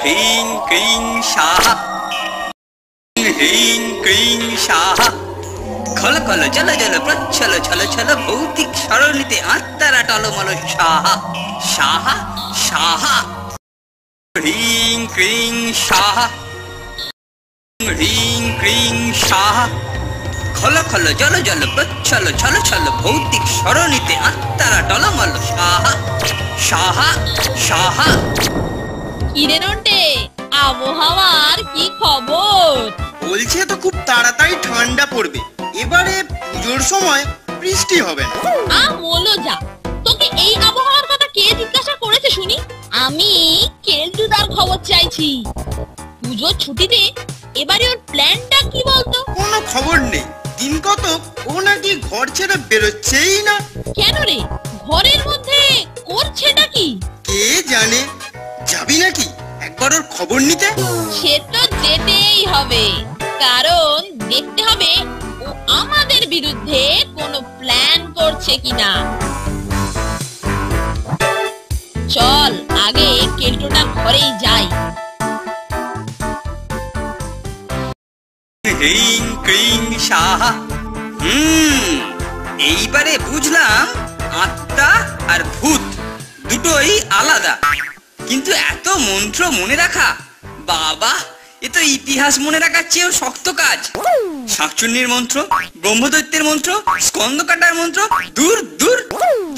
হ্রিং ক্রিং স্বাহা হ্রিং ক্রিং স্বাহা। খল খল জল জল প্রচ্ছল ছল ছল ভৌতিক সরণিতে আত্মারা টলমল স্বাহা স্বাহা স্বাহা। হ্রিং ক্রিং স্বাহা হ্রিং ক্রিং স্বাহা। খল খল জল জল প্রচ্ছল ছল ছল ভৌতিক সরণিতে আত্মারা টলমল স্বাহা স্বাহা স্বাহা। কিরে নন্টে, আবহাওয়ার কি খবর? বলছে তো খুব তাড়াতাড়ি ঠান্ডা পড়বে, এবারে পুজোর সময় বৃষ্টি হবে না। বলো যা, তোকে এই আবহাওয়ার কথা কে জিজ্ঞাসা করেছে শুনি? আমি কেলটুদার খবর চাইছি। পুজোর ছুটিতে এবারে ওর প্ল্যানটা কি বলতো? কোনো খবর নেই, দিন কত ও নাকি ঘর ছেড়ে বেরোচ্ছেই না। কেন রে, ঘরের মধ্যে করছেটা কি? কে জানে, যাবি নাকি একবার ওর খবর নিতে? সে তো যেতেই হবে, কারণ দেখতে হবে ও আমাদের বিরুদ্ধে কোনো প্ল্যান করছে কিনা। চল আগে কেলটুটার ঘরেই যাই। হ্রিং ক্রিং স্বাহা। এইবারে বুঝলাম আত্মা আর ভূত দুটোই আলাদা, কিন্তু এত মন্ত্র মনে রাখা, বাবা এ তো ইতিহাস মনে রাখার চেয়েও শক্ত কাজ। শাকচুন্নির মন্ত্র, ব্রহ্মদৈত্যের মন্ত্র, স্কন্দকাটার মন্ত্র, দূর দূর।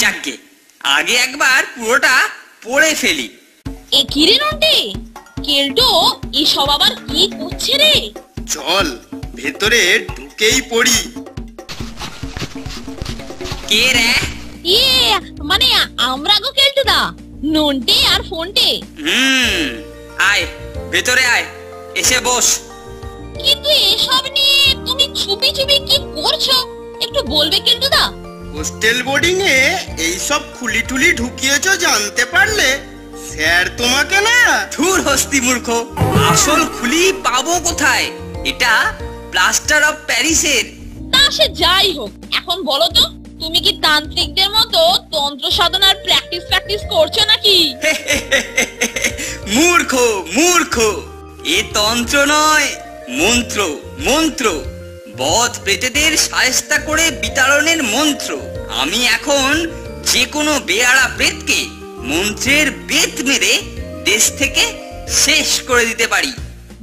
যাকে আগে একবার পুরোটা পড়ে ফেলি। এ কি রে নন্টে, কেলটো এসব আবার কি করছে রে? চল ভেতরে ঢুকেই পড়ি। কে রে? মানে আমরা গো কেলটুদা, নন্টে আর ফোনটে। আয় ভেতরে আয়, এসে বস। কিন্তু এসব নিয়ে তুমি চুপি চুপি কি করছো একটু বলবে কেলটুদা? হোস্টেল বোর্ডিং এ এইসব খুলি টুলি ঢুকিয়েছো জানতে পারলে স্যার তোমাকে না। ধুর হস্তি মূর্খ, আসল খুলি পাবো কোথায়? এটা প্লাস্টার অফ প্যারিসের। তা সে যাই হোক, এখন বলো তো তুমি কি তান্ত্রিকদের মতো তন্ত্র সাধনার প্র্যাকটিস করছো নাকি? মূর্খ মূর্খ, এ তন্ত্র নয়, মন্ত্র মন্ত্র। বধ প্রেতেদের শায়েস্তা করে বিতাড়নের মন্ত্র। আমি এখন যে কোনো বেয়াড়া প্রেতকে মন্ত্রের বেত মেরে দেশ থেকে শেষ করে দিতে পারি।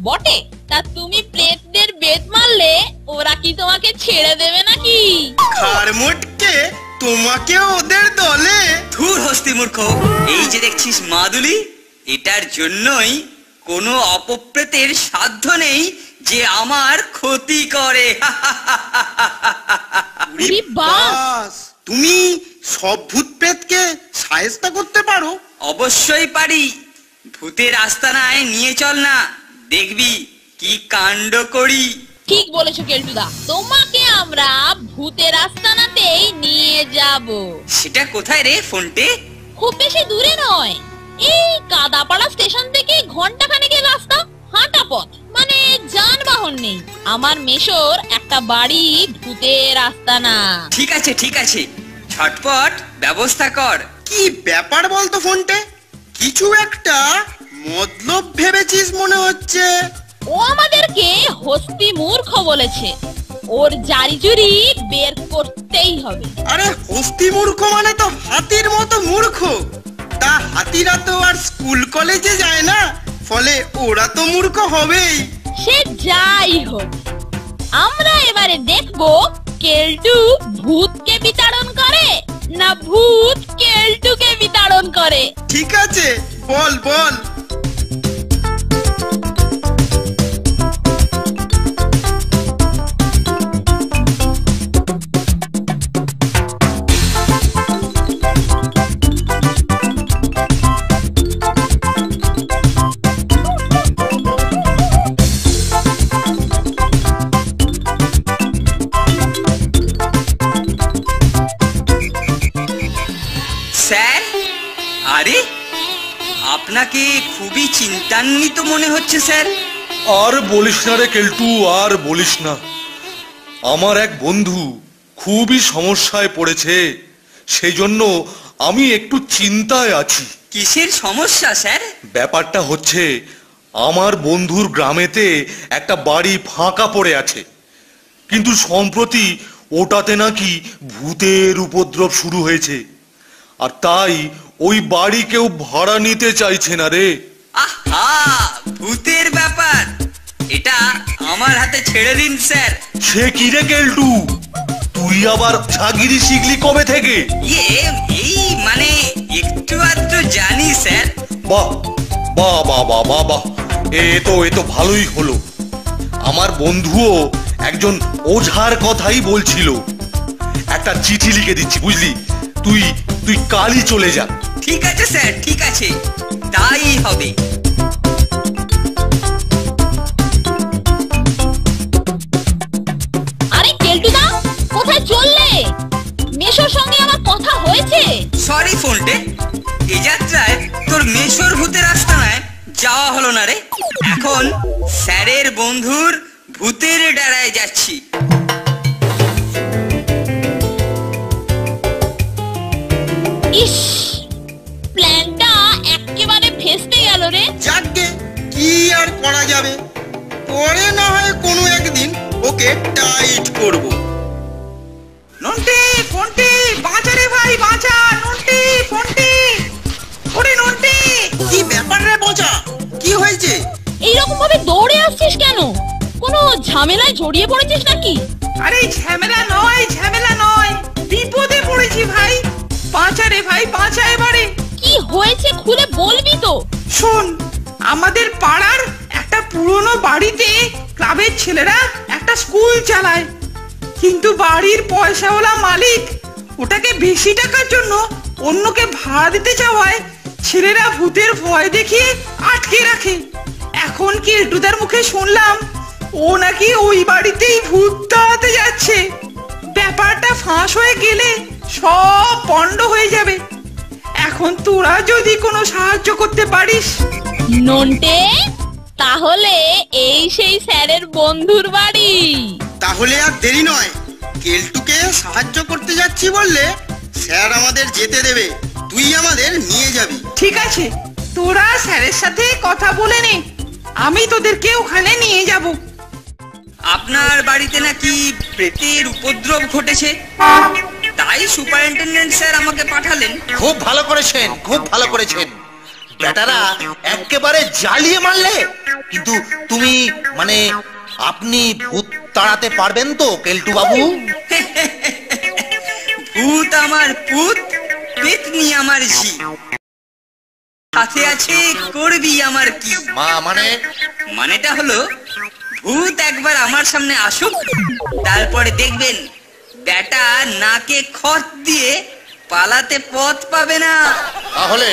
বটে, তা তুমি প্রেতদের বেত মারলে ওরা কি তোমাকে ছেড়ে দেবে নাকি? খারমোটকে তোমাকে ওদের দলে। ধুর হস্তি মূর্খ, এই যে দেখছিস মাদুলি, এটার জন্যই কোনো অপপ্রেতের সাধ্য নেই যে আমার ক্ষতি করে। বাস, তুমি সব ভূত প্রেতকে শায়েস্তা করতে পারো? অবশ্যই পারি। ভূতের আস্তানায় নিয়ে চল না, দেখবি কি কাণ্ড করি। ঠিক বলেছো কেলটুদা, তোমাকে আমরা ভূতের আস্তানাতেই নিয়ে যাব। সেটা কোথায় রে ফোনটে? খুব বেশি দূরে নয়, এই কাদাপাড়া স্টেশন থেকে ঘন্টা খানেকের রাস্তা, হাঁটা পথ, মানে যানবাহন নেই। আমার মেশোর একটা বাড়ি ভূতের আস্তানা। ঠিক আছে ঠিক আছে, ঝটপট ব্যবস্থা কর। কি ব্যাপার বলতো ফোনটে, কিছু একটা মতলব ভেবেছিস মনে হচ্ছে। ও আমাদেরকে হস্তি মূর্খ বলেছে, ওর জারি জুরি বের করতেই হবে। আরে হস্তি মূর্খ মানে তো হাতির মতো মূর্খ। তা হাতিরা তো আর স্কুল কলেজে যায় না, ফলে ওরা তো মূর্খ হবেই। সে যাই হোক, আমরা এবারে দেখবো কেলটু ভূতকে বিতাড়ন করে না ভূত কেলটুকে বিতাড়ন করে। ঠিক আছে, বল বল। স্যার, আরে আপনাকে খুবই চিন্তান্বিত মনে হচ্ছে স্যার। আর বলিস না রে কেলটু, আর বলিস না। আমার এক বন্ধু খুবই সমস্যায় পড়েছে, সেই জন্য আমি একটু চিন্তায় আছি। কিসের সমস্যা স্যার? ব্যাপারটা হচ্ছে আমার বন্ধুর গ্রামেতে একটা বাড়ি ফাঁকা পড়ে আছে, কিন্তু সম্প্রতি ওটাতে নাকি ভূতের উপদ্রব শুরু হয়েছে, আর তাই ওই বাড়ি কেউ ভাড়া নিতে চাইছে না রে। আহা, ভূতের ব্যাপার, এটা আমার হাতে ছেড়ে দিন স্যার। সে কি রে কেলটু, তুই আবার ঝাগিরি শিখলি কবে থেকে? এই মানে একটু আধটু জানি স্যার। বাহ বাহ বাহ বাহ বাহ বাহ, এ তো ভালোই হলো। আমার বন্ধুও একজন ওঝার কথাই বলছিল। একটা চিঠি লিখে দিচ্ছি, বুঝলি? তুই তুই কালই চলে যা। ঠিক আছে স্যার, ঠিক আছে, তাই হবে। আরে কেলটুদা, কোথায় চললে? মেশোর সঙ্গে আমার কথা হয়েছে। সরি ফোনটে, এই যাত্রায় তোর মেশোর ভূতের আস্তানায় যাওয়া হলো না রে। এখন স্যারের বন্ধুর ভূতের ডেরায় যাচ্ছি। ইস, প্ল্যানটা একেবারে ফেস্তে গেল রে। যাকগে, কি আর করা যাবে, পরে না হয় কোনো একদিন ওকে টাইট করব। নন্টে, ফোনটে, বাঁচা রে ভাই, বাঁচা। নন্টে, ফোনটে, ওরে নন্টে। কি ব্যাপার রে বোঝা, কি হয়েছে? এইরকম ভাবে দৌড়ে আসছিস কেন? কোনো ঝামেলায় জড়িয়ে পড়েছিস নাকি? আরে ঝামেলা নয়, ঝামেলা নয়, বিপদে পড়েছি ভাই। বাঁচা রে ভাই, বাঁচা এবারে। কি হয়েছে খুলে বলবি তো? শোন, আমাদের পাড়ার একটা পুরনো বাড়িতে ক্লাবের ছেলেরা একটা স্কুল চালায়, কিন্তু বাড়ির পয়সাওয়ালা মালিক ওটাকে বেশি টাকার জন্য অন্যকে ভাড়া দিতে যাওয়ায় ছেলেরা ভূতের ভয় দেখিয়ে আটকে রাখে। এখন কেলটুদার মুখে শুনলাম ও নাকি ওই বাড়িতেই ভূত তাড়াতে যাচ্ছে। ব্যাপারটা ফাঁস হয়ে গেলে সব পণ্ড হয়ে যাবে। এখন তোরা যদি কোনো সাহায্য করতে পারিস। নন্টে, তাহলে এই সেই স্যারের বন্ধুর বাড়ি। তাহলে আর দেরি নয়, কেলটুকে সাহায্য করতে যাচ্ছি বললে স্যার আমাদের যেতে দেবে, তুই আমাদের নিয়ে যাবি। ঠিক আছে, তোরা স্যারের সাথে কথা বলে নে, আমি তোদেরকে ওখানে নিয়ে যাব। আপনার বাড়িতে নাকি প্রেতের উপদ্রব ঘটেছে, তাই সুপারিনটেনডেন্ট স্যার আমাকে পাঠালেন। খুব ভালো করেছেন, খুব ভালো করেছেন। বেটারা একেবারে জ্বালিয়ে মারলে। কিন্তু তুমি মানে আপনি ভূত তাড়াতে পারবেন তো কেলটু বাবু? ভূত আমার পুত, পেতনি আমার ঝি, সাথে আছে করবি আমার কি। মানেটা হলো, ভূত একবার আমার সামনে আসুক, তারপরে দেখবেন বেটা নাকে খত দিয়ে পালাতে পথ পাবে না। তাহলে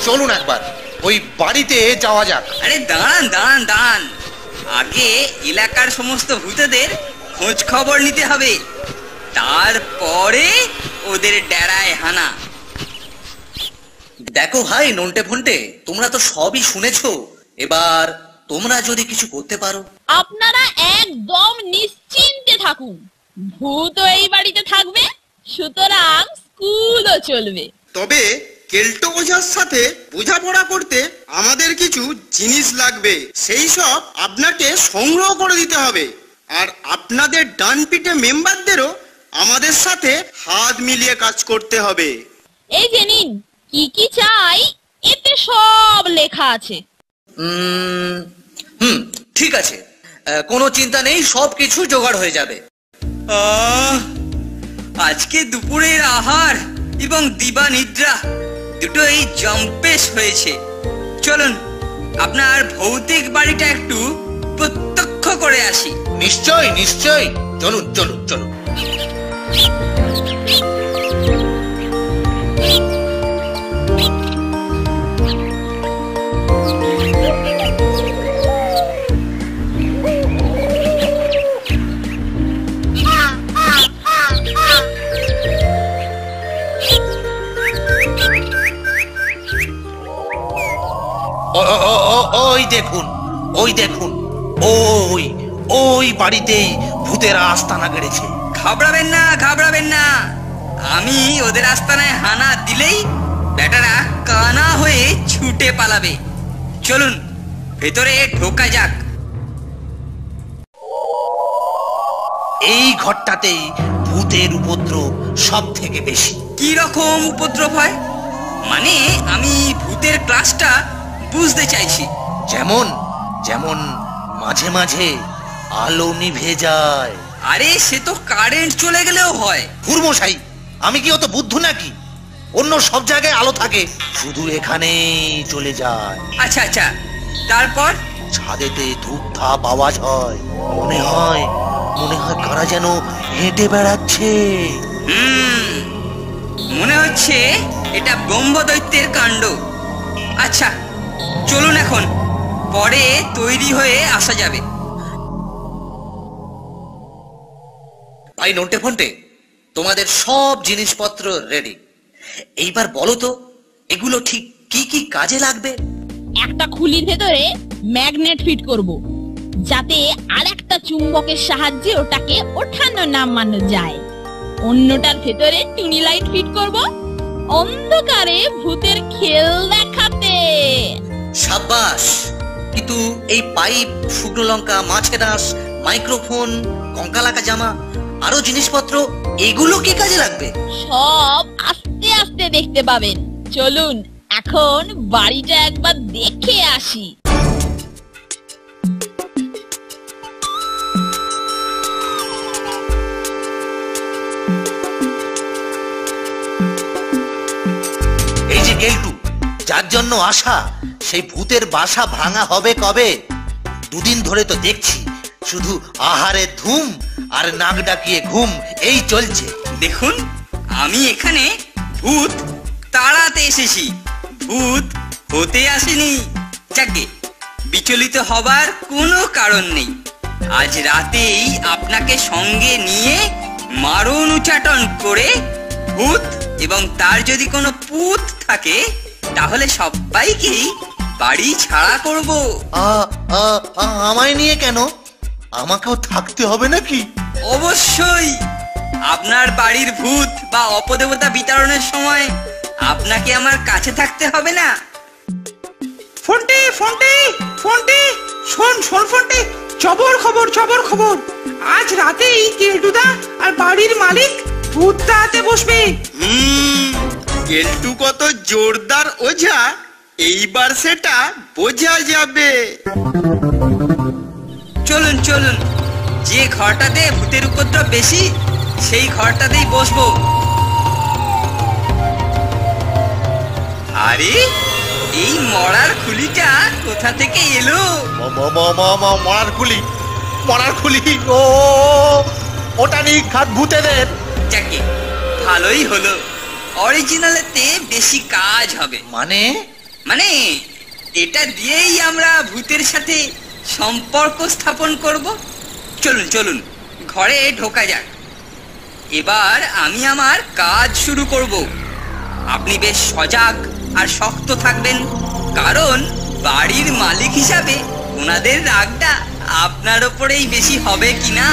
চলুন একবার ওই বাড়িতে যাওয়া যাক। আরে দাঁড়ান, আগে এলাকার সমস্ত ভূতেদের খোঁজ খবর নিতে হবে, তারপরে ওদের ডেরায় হানা। দেখো ভাই নন্টে ফন্টে, তোমরা তো সবই শুনেছো, এবার তোমরা যদি কিছু করতে পারো। আপনারা একদম নিশ্চিন্তে থাকুন, ভূতও এই বাড়িতে থাকবে, সুতরাং স্কুলও চলবে। তবে কেলটো ওঝার সাথে বোঝাপড়া করতে আমাদের কিছু জিনিস লাগবে, সেই সব আপনাকে সংগ্রহ করে দিতে হবে। আর আপনাদের ডান পিঠে মেম্বারদেরও আমাদের সাথে হাত মিলিয়ে কাজ করতে হবে। এই যে নিন, কি কি চাই এতে সব লেখা আছে। ঠিক আছে, কোনো চিন্তা নেই, সবকিছু জোগাড় হয়ে যাবে। আজকে দুপুরের আহার এবং দিবা নিদ্রা দুটোই জম্পেশ হয়েছে। চলুন আপনার ভৌতিক বাড়িটা একটু প্রত্যক্ষ করে আসি। নিশ্চয় নিশ্চয়, চলুন চলুন চলুন। ওই দেখুন, ওই দেখুন, ওই বাড়িতেই ভূতেরা আস্তানা গেড়েছে। ঘাবড়াবেন না, আমি ওদের আস্তানায় হানা দিলেই বেটারা কানা হয়ে ছুটে পালাবে। চলুন ভেতরে ঢোকা যাক। এই ঘরটাতেই ভূতের উপদ্রব সব থেকে বেশি। কি রকম উপদ্রব হয়? মানে আমি ভূতের ক্লাসটা বুঝতে চাইছি। যেমন যেমন মাঝে মাঝে আলো নিভে যায়। আরে সে তো কারেন্ট চলে গেলেও হয়। হুরমশাই, আমি কি অত বুদ্ধু নাকি? অন্য সব জায়গায় আলো থাকে, শুধু এখানেই চলে যায়। আচ্ছা আচ্ছা, তারপর? ছাদেতে ধূপধাপ আওয়াজ হয়, মনে হয় কারা যেন হেঁটে বেড়াচ্ছে। মনে হচ্ছে এটা ব্রহ্মদৈত্যের কাণ্ড। আচ্ছা চলুন এখন, পরে তৈরি হয়ে আসা যাবে। ভাই নন্টে ফন্টে, তোমাদের সব জিনিসপত্র রেডি। এইবার বলো তো, এগুলো ঠিক কি কি কাজে লাগবে? একটা খুলির ভেতরে ম্যাগনেট ফিট করব, যাতে আরেকটা চুম্বকের সাহায্যে ওটাকে ওঠানো নামানো যায়। অন্যটার ভেতরে টুনি লাইট ফিট করব, অন্ধকারে ভূতের খেল দেখাতে। সাব্বাস! কিন্তু এই পাইপ, শুকনো লঙ্কা, মাছের আঁশ, মাইক্রোফোন, কঙ্কালাকা জামা, আরো জিনিসপত্র, এগুলো কি কাজে লাগবে? সব আস্তে আস্তে দেখতে পাবেন। চলুন এখন বাড়িটা একবার দেখে আসি। এই যে গেলটু, যার জন্য আসা, সেই ভূতের বাসা ভাঙা হবে কবে? দুদিন ধরে তো দেখছি শুধু আহারে ধুম আর নাক ডাকিয়ে ঘুম, এই চলছে। দেখুন, আমি এখানে ভূত তাড়াতে এসেছি, ভূত হতে আসেনি। যাকে বিচলিত হবার কোনো কারণ নেই। আজ রাতেই আপনাকে সঙ্গে নিয়ে মারণ উচ্চাটন করে ভূত এবং তার যদি কোনো পুত থাকে তাহলে সবাইকেই বাড়ি ছাড়া করব। আমায় নিয়ে কেন? আমাকেও থাকতে হবে নাকি? অবশ্যই। আপনার বাড়ির ভূত বা অপদেবতা বিতরণের সময় আপনাকে আমার কাছে থাকতে হবে না? ফন্টে ফন্টে ফন্টে, শোন শোন ফন্টে, খবর খবর। আজ রাতেই কেলটুদা আর বাড়ির মালিক ভূত তাড়াতে বসবে। কেলটু কত জোরদার ওঝা, এইবার সেটা বোঝা যাবে। চলুন চলুন, যে ঘরটাতে ভূতের উপদ্রব বেশি সেই ঘরটাতেই বসবো। আরে এই মরার খুলিটা কোথা থেকে এলো? মরার খুলি, ও ওটা নিঘাত ভূতেদের। যাকে ভালোই হলো, অরিজিনালেতে বেশি কাজ হবে। মানে এটা দিয়েই আমরা ভূতের সাথে সম্পর্ক স্থাপন করব। চলুন চলুন, ঘরে ঢোকা যাক। এবার আমি আমার কাজ শুরু করব। আপনি বেশ সজাগ আর শক্ত থাকবেন, কারণ বাড়ির মালিক হিসাবে ওনাদের রাগটা আপনার ওপরেই বেশি হবে কিনা।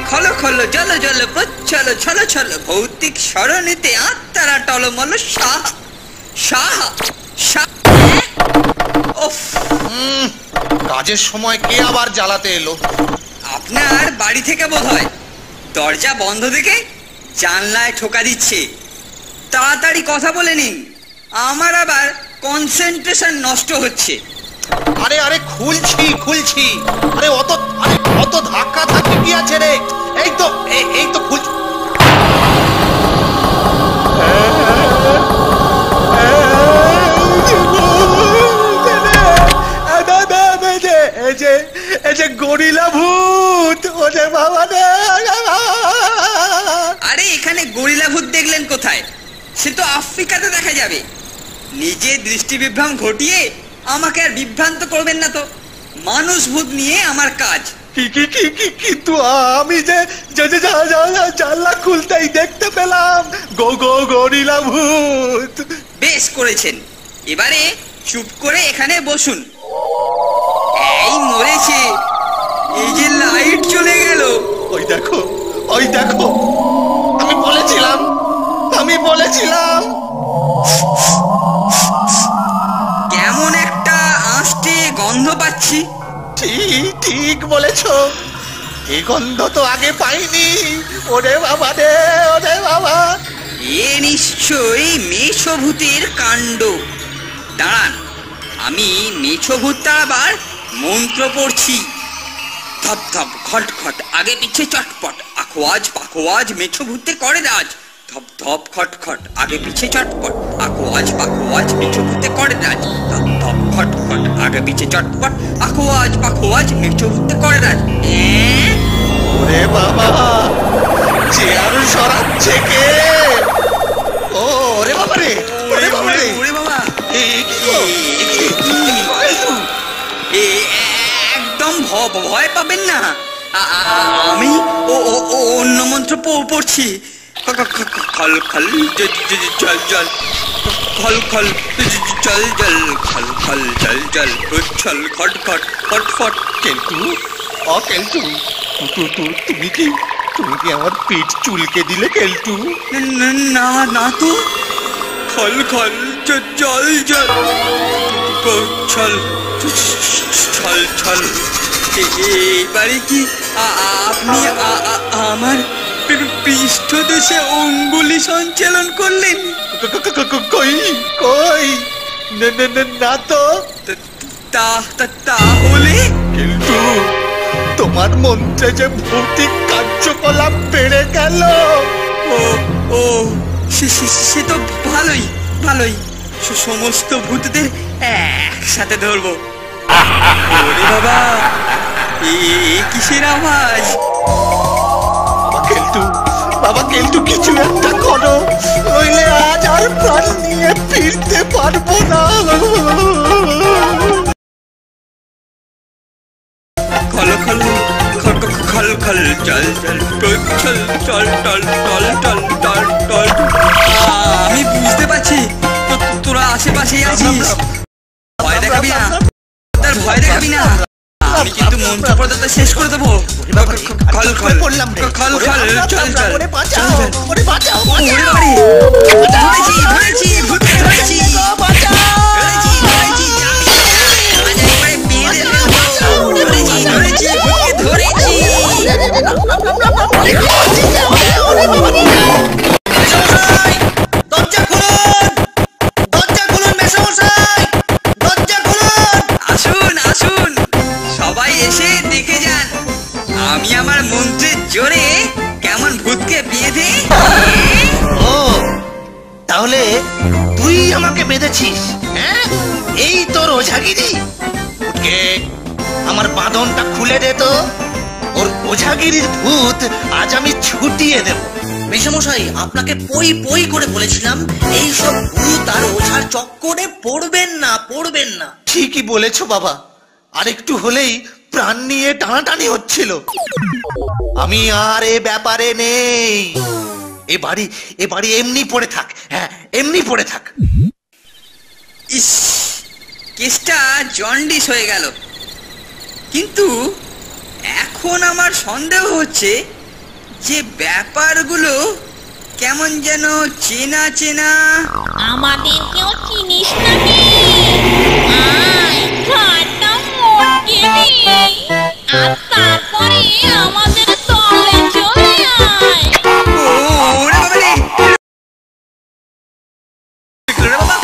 খলো খলো জলো জলো প্রচ্ছল ছলো ছলো, ভৌতিক সরণিতে আত্মারা টলমল সাহা সাহা সাহা। ওফ, কাজের সময় কে আবার জ্বালাতে এলো? আপনার বাড়ি থেকে বোধহয়। দরজা বন্ধ দেখে জানলায় ঠোকা দিচ্ছে। তাড়াতাড়ি কথা বলে নিন, আমার আবার কনসেন্ট্রেশন নষ্ট হচ্ছে। আরে আরে খুলছি। আরে অত ধাক্কা ধাক্কি কি আছে রে? এই তো খুলছি। গরিলা ভূত, ওরে বাবা রে। আরে এখানে গরিলা ভূত দেখলেন কোথায়? সে তো আফ্রিকাতে দেখা যাবে। নিজে দৃষ্টি বিভ্রম ঘটিয়ে আমাকে আর বিভ্রান্ত করবেন না তো। মানুষ ভূত নিয়ে আমার কাজ। কিন্তু আমি যে জানলা খুলতেই দেখতে পেলাম গরিলা ভূত। বেশ করেছেন, এবারে চুপ করে এখানে বসুন। এই মরেছে, এই যে লাইট চলে গেল। ওই দেখো, আমি আমি বলেছিলাম। কেমন একটা আঁশটে গন্ধ পাচ্ছি। ঠিক ঠিক বলেছো, এই গন্ধ তো আগে পাইনি। ওরে বাবা রে, ওরে বাবা। এ নিশ্চয়ই মেষভূতের কাণ্ড। দাঁড়ান, আমি মেষভূত তাড়াবার মন্ত্র পড়ছি। ধপ ধপ খট খট আগে পিছে চটপট, আখোয়াজ পাখোয়াজ মেছভূতে করে রাজ। ধপ ধপ খট খট আগে পিছে চটপট, আখোয়াজ পাখোয়াজ মেছভূতে করে রাজ। ধপ ধপ খট খট আগে পিছে চটপট, আখোয়াজ পাখোয়াজ মেছভূতে করে রাজ। ওরে বাবা, চেয়ার সরাচ্ছে কে? ও ওরে বাবা রে, ওরে বাবা রে, ওরে বাবা, একদম ভয় পাবেন না। আমি অন্য মন্ত্র পড়ছি। খল খল জল জল, খল খল জল জল, খল খল জল জল, উচ্ছল খট খট ফট ফট। কেলটু, ও কেলটু, তুমি কি আমার পিঠ চুলকে দিলে কেলটু? না না তো। খল খল জল জল, ছল ছল ছল। এবারে কি আপনি আমার পৃষ্ঠদেশে অঙ্গুলি সঞ্চালন করলেন? কই কই, না তো। তাহলে কিন্তু তোমার মন্ত্রে যে ভৌতিক কার্যকলাপ বেড়ে গেল। ও ও সে তো ভালোই ভালোই। সমস্ত ভূতদের একসাথে ধরবো। ওরে বাবা, কিসের আওয়াজ? বাবা কেলটু, কিছু একটা করো, নইলে আজ আর প্রাণ নিয়ে ফিরতে পারবো না। খল খল খল খল খল জল জল, চল চল টল টল টল টল টল। আমি বুঝতে পারছি তোরা আশেপাশেই আছিস। ভয় দেখাবি না, তার ভয় দেখাবি না। আমি কিন্তু মন্ত্র পড়তে শেষ করে দেবো। খল খল পড়লাম রে, খল খল চল চল। ওরে বাঁচাও, ওরে বাঁচাও, ওরে বাবারে, ধরেছি ধরেছি ভূতকে ধরেছি, ধরেছি ধরেছি। আজ একবারে বেঁধে ফেলবো। ধরেছি ধরেছি ভূতকে ধরেছি। মেসমশাই, দরজা খুলুন, দরজা খুলুন মেসমশাই, দরজা খুলুন। আসুন আসুন, সবাই এসে দেখে যান আমি আমার মন্ত্রের জোরে কেমন ভূতকে বেঁধে। ও তাহলে তুই আমাকে বেঁধেছিস? হ্যাঁ, এই তোর ওঝাগিরি। উঠকে আমার বাঁধনটা খুলে দে তো। ওর ওঝাগিরির ভূত আজ আমি ছুটিয়ে দেব। মেশামশাই, আপনাকে পই পই করে বলেছিলাম এইসব ভূত আর ওঝার চক্করে পড়বেন না, পড়বেন না। ঠিকই বলেছো বাবা, আর একটু হলেই প্রাণ নিয়ে টানাটানি হচ্ছিল। আমি আর এ ব্যাপারে নেই। এ বাড়ি এমনি পড়ে থাক। হ্যাঁ, এমনি পড়ে থাক। ইস, কেসটা জন্ডিস হয়ে গেল। কিন্তু এখন আমার সন্দেহ হচ্ছে যে ব্যাপারগুলো কেমন যেন চেনা চেনা। আমাদের কেউ চিনিস নাকি? আয়, ঘাটটা মটকে দে, আর তারপরে আমাদের তলে চলে আয়। ওরে বাবা রে, বাবা